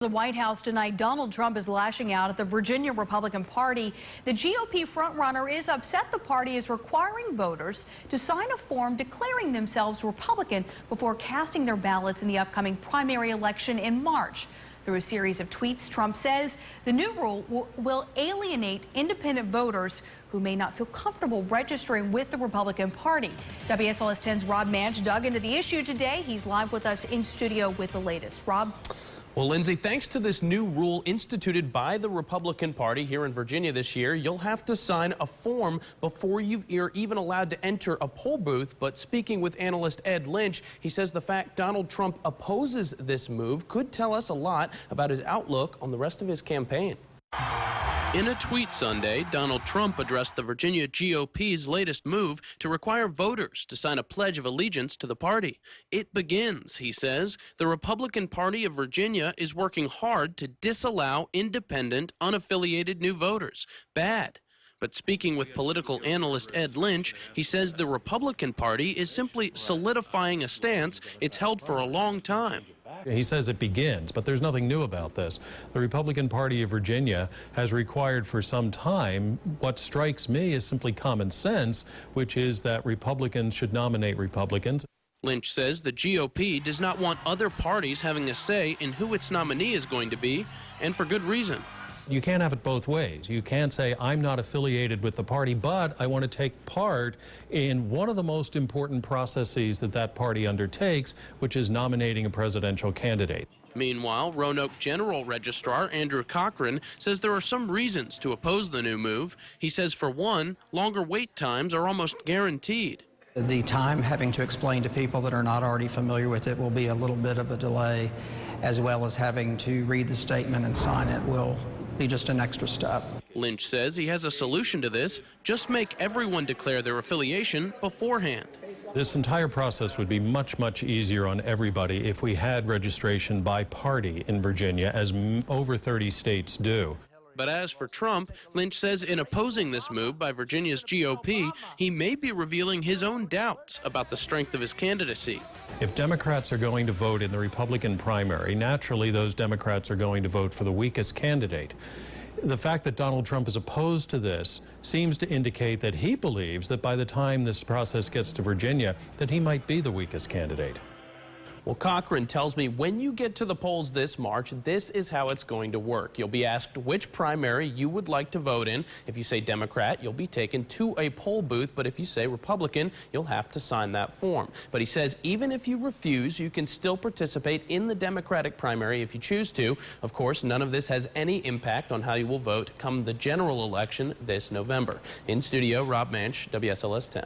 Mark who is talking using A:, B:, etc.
A: The White House tonight, Donald Trump is lashing out at the Virginia Republican Party. The GOP frontrunner is upset the party is requiring voters to sign a form declaring themselves Republican before casting their ballots in the upcoming primary election in March. Through a series of tweets, Trump says the new rule will alienate independent voters who may not feel comfortable registering with the Republican Party. WSLS 10's Rob Manch dug into the issue today. He's live with us in studio with the latest. Rob?
B: Well, Lindsay, thanks to this new rule instituted by the Republican Party here in Virginia this year, you'll have to sign a form before you're even allowed to enter a poll booth. But speaking with analyst Ed Lynch, he says the fact Donald Trump opposes this move could tell us a lot about his outlook on the rest of his campaign. In a tweet Sunday, Donald Trump addressed the Virginia GOP's latest move to require voters to sign a pledge of allegiance to the party. It begins, he says, the Republican Party of Virginia is working hard to disallow independent, unaffiliated new voters. Bad. But speaking with political analyst Ed Lynch, he says the Republican Party is simply solidifying a stance it's held for a long time.
C: He says it begins, but there's nothing new about this. The Republican Party of Virginia has required for some time what strikes me as simply common sense, which is that Republicans should nominate Republicans.
B: Lynch says the GOP does not want other parties having a say in who its nominee is going to be, and for good reason.
C: You can't have it both ways. You can't say, I'm not affiliated with the party, but I want to take part in one of the most important processes that party undertakes, which is nominating a presidential candidate.
B: Meanwhile, Roanoke General Registrar Andrew Cochran says there are some reasons to oppose the new move. He says, for one, longer wait times are almost guaranteed.
D: The time having to explain to people that are not already familiar with it will be a little bit of a delay, as well as having to read the statement and sign it will be just an extra step.
B: Lynch says he has a solution to this. Just make everyone declare their affiliation beforehand.
C: This entire process would be much, much easier on everybody if we had registration by party in Virginia, as over 30 states do.
B: But as for Trump, Lynch says in opposing this move by Virginia's GOP, he may be revealing his own doubts about the strength of his candidacy.
C: If Democrats are going to vote in the Republican primary, naturally those Democrats are going to vote for the weakest candidate. The fact that Donald Trump is opposed to this seems to indicate that he believes that by the time this process gets to Virginia, that he might be the weakest candidate.
B: Well, Cochran tells me when you get to the polls this March, this is how it's going to work. You'll be asked which primary you would like to vote in. If you say Democrat, you'll be taken to a poll booth. But if you say Republican, you'll have to sign that form. But he says even if you refuse, you can still participate in the Democratic primary if you choose to. Of course, none of this has any impact on how you will vote come the general election this November. In studio, Rob Manch, WSLS 10.